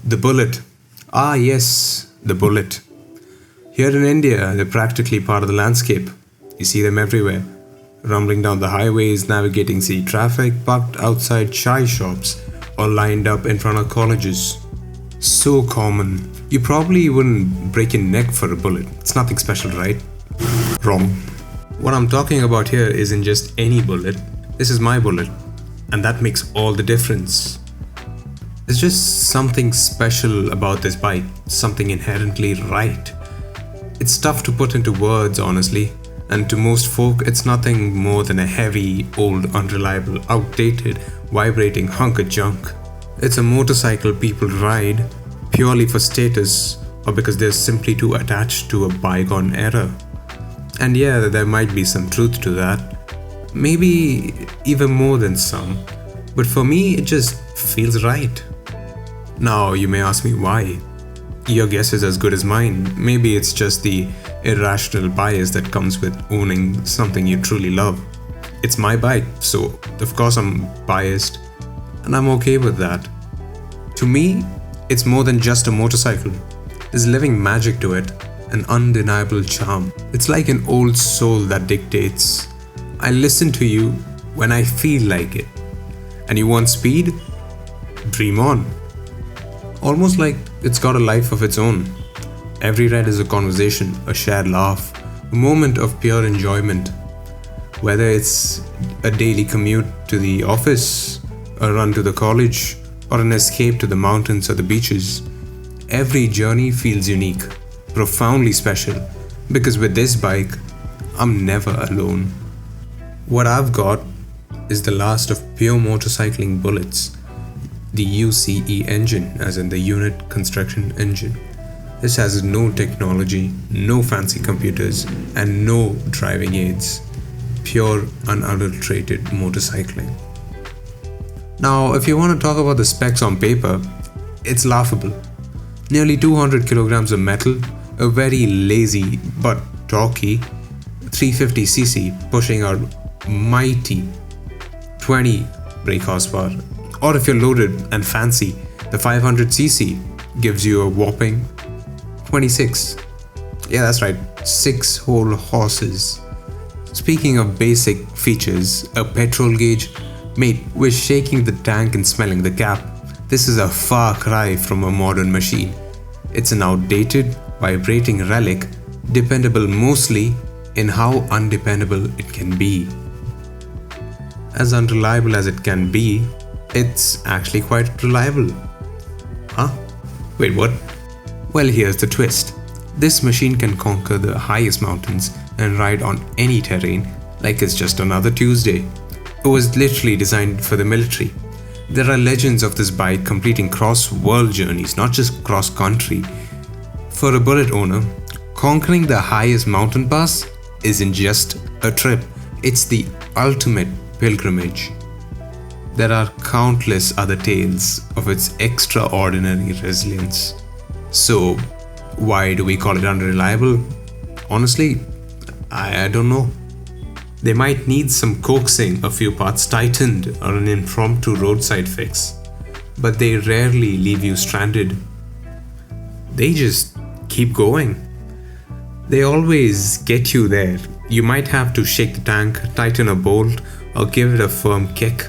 The Bullet. Ah, yes, the Bullet. Here in India, they're practically part of the landscape. You see them everywhere, rumbling down the highways, navigating city traffic, parked outside chai shops, or lined up in front of colleges. So common. You probably wouldn't break your neck for a bullet. It's nothing special, right? Wrong. What I'm talking about here isn't just any bullet. This is my bullet. And that makes all the difference. There's just something special about this bike, something inherently right. It's tough to put into words, honestly, and to most folk, it's nothing more than a heavy, old, unreliable, outdated, vibrating hunk of junk. It's a motorcycle people ride purely for status or because they're simply too attached to a bygone era. And yeah, there might be some truth to that. Maybe even more than some. But for me, it just feels right. Now, you may ask me why. Your guess is as good as mine. Maybe it's just the irrational bias that comes with owning something you truly love. It's my bike, so of course I'm biased, and I'm okay with that. To me, it's more than just a motorcycle. There's living magic to it, an undeniable charm. It's like an old soul that dictates, I listen to you when I feel like it. And you want speed? Dream on. Almost like it's got a life of its own. Every ride is a conversation, a shared laugh, a moment of pure enjoyment. Whether it's a daily commute to the office, a run to the college, or an escape to the mountains or the beaches, every journey feels unique, profoundly special, because with this bike, I'm never alone. What I've got is the last of pure motorcycling bullets. The UCE engine, as in the unit construction engine. This has no technology, no fancy computers, and no driving aids. Pure, unadulterated motorcycling. Now, if you want to talk about the specs on paper, it's laughable. Nearly 200 kilograms of metal, a very lazy but torquey 350cc pushing out mighty 20 brake horsepower. Or if you're loaded and fancy, the 500cc gives you a whopping 26. Yeah, that's right, 6 whole horses. Speaking of basic features, a petrol gauge, mate, we're shaking the tank and smelling the cap. This is a far cry from a modern machine. It's an outdated, vibrating relic, dependable mostly in how undependable it can be. As unreliable as it can be, it's actually quite reliable. Huh? Wait, what? Well, here's the twist. This machine can conquer the highest mountains and ride on any terrain like it's just another Tuesday. It was literally designed for the military. There are legends of this bike completing cross-world journeys, not just cross-country. For a Bullet owner, conquering the highest mountain pass isn't just a trip, it's the ultimate pilgrimage. There are countless other tales of its extraordinary resilience. So, why do we call it unreliable? Honestly, I don't know. They might need some coaxing, a few parts tightened, or an impromptu roadside fix. But they rarely leave you stranded. They just keep going. They always get you there. You might have to shake the tank, tighten a bolt, or give it a firm kick.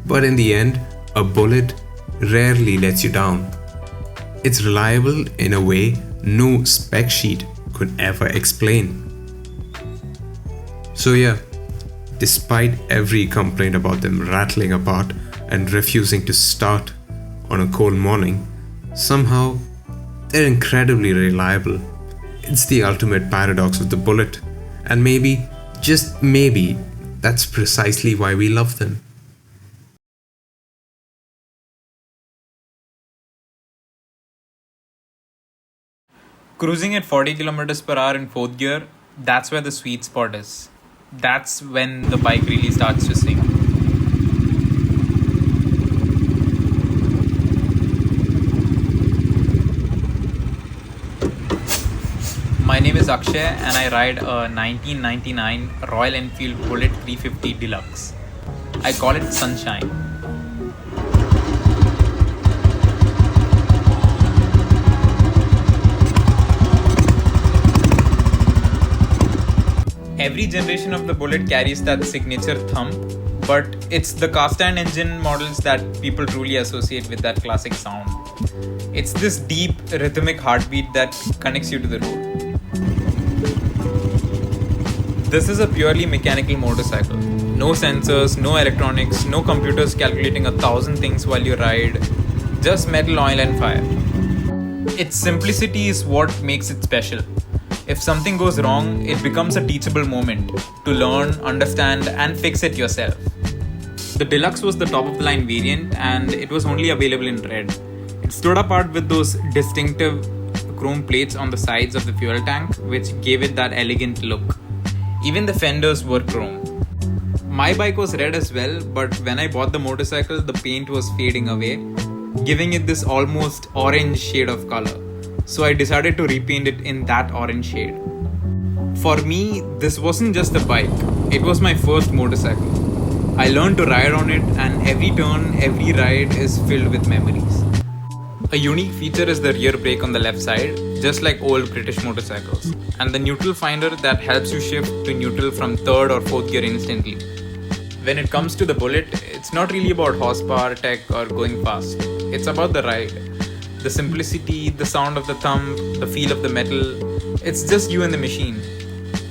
But in the end, a Bullet rarely lets you down. It's reliable in a way no spec sheet could ever explain. So yeah, despite every complaint about them rattling apart and refusing to start on a cold morning, somehow they're incredibly reliable. It's the ultimate paradox of the Bullet, and maybe, just maybe, that's precisely why we love them. Cruising at 40 kilometers per hour in fourth gear, that's where the sweet spot is. That's when the bike really starts to sing. My name is Akshay and I ride a 1999 Royal Enfield Bullet 350 Deluxe. I call it Sunshine. Every generation of the Bullet carries that signature thump, but it's the cast iron engine models that people truly associate with that classic sound. It's this deep, rhythmic heartbeat that connects you to the road. This is a purely mechanical motorcycle. No sensors, no electronics, no computers calculating 1,000 things while you ride. Just metal, oil and fire. Its simplicity is what makes it special. If something goes wrong, it becomes a teachable moment to learn, understand and fix it yourself. The Deluxe was the top of the line variant and it was only available in red. It stood apart with those distinctive chrome plates on the sides of the fuel tank, which gave it that elegant look. Even the fenders were chrome. My bike was red as well, but when I bought the motorcycle, the paint was fading away, giving it this almost orange shade of color. So I decided to repaint it in that orange shade. For me, this wasn't just a bike, it was my first motorcycle. I learned to ride on it, and every turn, every ride is filled with memories. A unique feature is the rear brake on the left side, just like old British motorcycles, and the neutral finder that helps you shift to neutral from third or fourth gear instantly. When it comes to the Bullet, it's not really about horsepower, tech or going fast. It's about the ride. The simplicity, the sound of the thump, the feel of the metal. It's just you and the machine.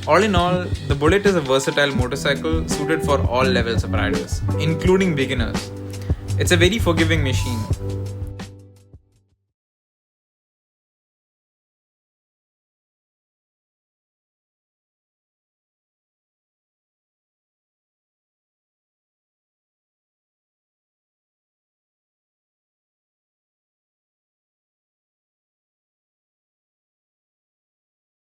All in all, the Bullet is a versatile motorcycle suited for all levels of riders, including beginners. It's a very forgiving machine.